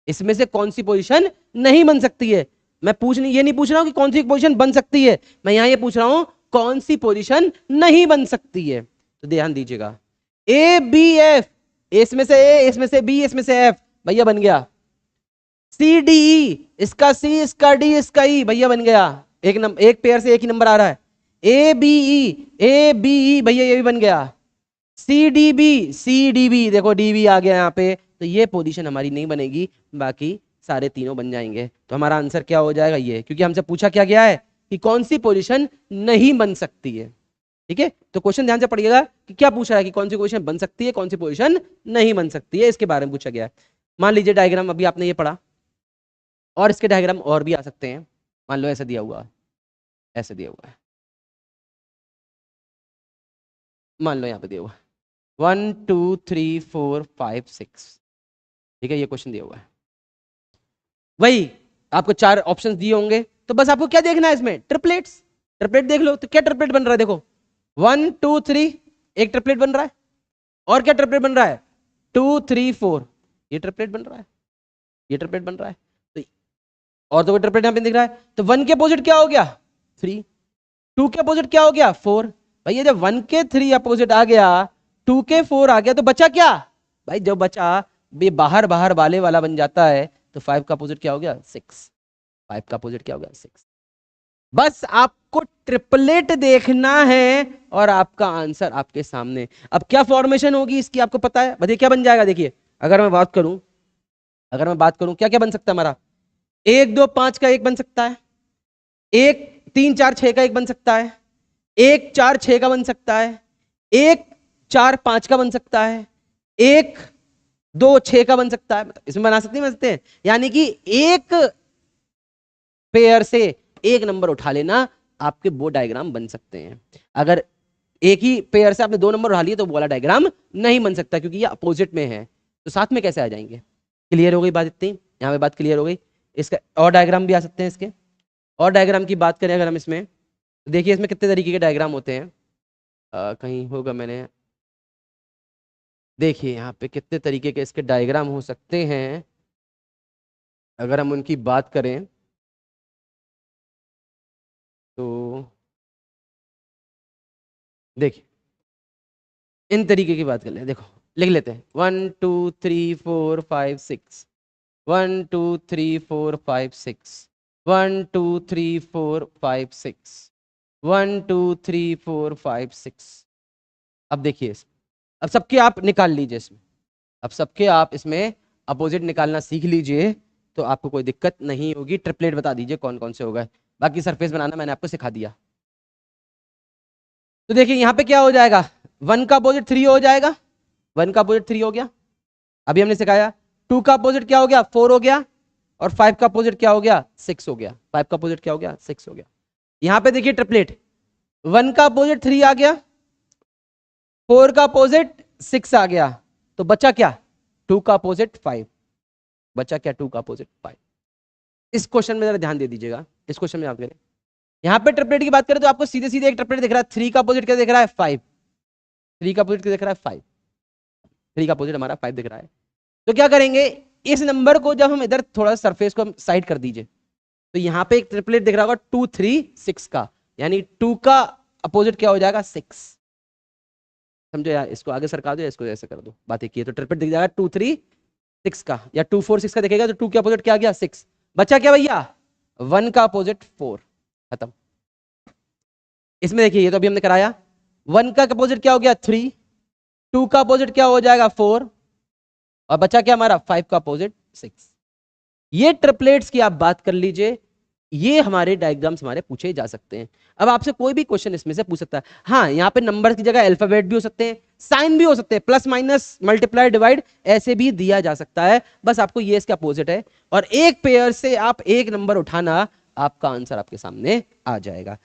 इसमें से कौन सी पोजीशन नहीं बन सकती है। मैं ये नहीं पूछ रहा हूं कि कौन सी पोजीशन बन सकती है, मैं यहां ये पूछ रहा हूं कौन सी पोजीशन नहीं बन सकती है। तो ध्यान दीजिएगा, ABF, इसमें से A, इसमें से B, इसमें से F, भैया बन गया। CDE, इसका C, इसका D, इसका E, भैया बन गया, एक पेयर से एक ही नंबर आ रहा है। ABE भैया ये भी बन गया। CDB देखो DB आ गया यहाँ पे, तो ये पोजीशन हमारी नहीं बनेगी, बाकी सारे तीनों बन जाएंगे। तो हमारा आंसर क्या हो जाएगा, ये, क्योंकि हमसे पूछा क्या गया है कि कौन सी पोजीशन नहीं बन सकती है। ठीक है, तो क्वेश्चन ध्यान से पढ़िएगा कि क्या पूछा है, कि कौन सी पोजीशन बन सकती है, कौन सी पोजीशन नहीं बन सकती है, इसके बारे में पूछा गया है। मान लीजिए डायग्राम अभी आपने ये पढ़ा, और इसके डायग्राम और भी आ सकते हैं। मान लो ऐसा दिया हुआ है, ऐसे दिया हुआ है, मान लो यहाँ पे दिया हुआ है 1 2 3 4 5 6, ठीक है, ये क्वेश्चन दिया हुआ है, वही आपको 4 ऑप्शंस दिए होंगे, तो बस आपको क्या देखना है इसमें, ट्रिपलेट्स, ट्रिपलेट देख लो। तो क्या ट्रिपलेट बन रहा है, देखो 1 2 3, एक ट्रिपलेट बन रहा है, और क्या ट्रिपलेट बन रहा है 2 3 4, ये ट्रिपलेट बन रहा है, ये ट्रिपलेट बन रहा है, तो और तो कोई ट्रिपलेट यहाँ पे दिख रहा है। तो 1 के अपोजिट क्या हो गया 3, 2 के अपोजिट क्या हो गया 4, भाई ये जब 1 के 3 अपोजिट आ गया, 2 के 4 आ गया, तो बचा क्या भाई, जो बचा ये बाहर बाहर वाले वाला बन जाता है, तो 5 का अपोजिट क्या हो गया 6, 5 का अपोजिट क्या हो गया 6। बस आपको ट्रिपलेट देखना है और आपका आंसर आपके सामने। अब क्या फॉर्मेशन होगी इसकी आपको पता है, बताइए क्या बन जाएगा। देखिए अगर मैं बात करूं क्या क्या बन सकता है हमारा, 1 2 5 का 1 बन सकता है, 1 3 4 6 का 1 बन सकता है, 1 4 6 का बन सकता है, 1 4 5 का बन सकता है, 1 2 6 का बन सकता है। मतलब इसमें बना सकते हैं, यानी कि एक पेयर से एक नंबर उठा लेना, आपके वो डायग्राम बन सकते हैं। अगर एक ही पेयर से आपने 2 नंबर उठा लिए तो वो वाला डायग्राम नहीं बन सकता, क्योंकि ये अपोजिट में है। तो साथ में कैसे आ जाएंगे। क्लियर हो गई बात, इतनी यहाँ पे बात क्लियर हो गई। इसका और डायग्राम भी आ सकते हैं इसके। और डायग्राम की बात करें अगर हम इसमें, तो देखिए इसमें कितने तरीके के डायग्राम होते हैं। कहीं होगा मैंने, देखिए यहाँ पे कितने तरीके के इसके डायग्राम हो सकते हैं। अगर हम उनकी बात करें तो देखिए इन तरीके की बात कर लें, देखो लिख लेते हैं 1 2 3 4 5 6, 1 2 3 4 5 6, 1 2 3 4 5 6, 1 2 3 4 5 6। अब देखिए अब सबके आप निकाल लीजिए इसमें, अब सबके आप इसमें अपोजिट निकालना सीख लीजिए, तो आपको कोई दिक्कत नहीं होगी। ट्रिपलेट बता दीजिए कौन कौन से होगा, बाकी सरफेस बनाना मैंने आपको सिखा दिया। तो देखिए यहाँ पे क्या हो जाएगा, 1 का अपोजिट 3 हो जाएगा, 1 का अपोजिट 3 हो गया। अभी हमने सिखाया 2 का अपोजिट क्या हो गया 4 हो गया, और 5 का अपोजिट क्या हो गया 6 हो गया। 5 का अपोजिट क्या हो गया 6 हो गया। यहाँ पे देखिए ट्रिपलेट, 1 का अपोजिट 3 आ गया, 4 का अपोजिट 6 आ गया, तो बचा क्या 2 का अपोजिट 5, बचा क्या 2 का अपोजिट 5। इस क्वेश्चन में जरा ध्यान दे दीजिएगा, इस क्वेश्चन में आप करें, यहाँ पे ट्रिपलेट की बात करें तो आपको सीधे सीधे एक ट्रिपलेट दिख रहा है, 3 का अपोजिट क्या दिख रहा है 5, 3 का अपोजिट क्या दिख रहा है 5, 3 का अपोजिट हमारा 5 दिख रहा है। तो क्या करेंगे, इस नंबर को जब हम इधर थोड़ा सरफेस को साइड कर दीजिए, तो यहाँ पे एक ट्रिपलेट दिख रहा होगा 2 3 6 का, यानी 2 का अपोजिट क्या हो जाएगा 6। समझो यार, इसको आगे सरका दो या इसको ऐसे कर दो, बात एक ही है। तो ट्रिपलेट दिख जाएगा 2 3 6 का, या 2 4 6 का दिखेगा, तो 2 के अपोजिट क्या आ गया 6, बचा क्या भैया 1 का अपोजिट 4, खत्म। इसमें देखिए ये तो अभी हमने कराया, 1 का अपोजिट क्या हो गया 3, 2 का अपोजिट क्या हो जाएगा 4, और बचा क्या हमारा 5 का अपोजिट 6। ये ट्रिपलेट्स की आप बात कर लीजिए, ये हमारे डायग्राम्स हमारे पूछे जा सकते हैं। अब आपसे कोई भी क्वेश्चन इसमें से पूछ सकता है। हाँ, यहाँ पे नंबर की जगह अल्फाबेट भी हो सकते हैं, साइन भी हो सकते हैं, प्लस माइनस मल्टीप्लाई डिवाइड ऐसे भी दिया जा सकता है। बस आपको ये इसका अपोजिट है, और एक पेयर से आप एक नंबर उठाना, आपका आंसर आपके सामने आ जाएगा।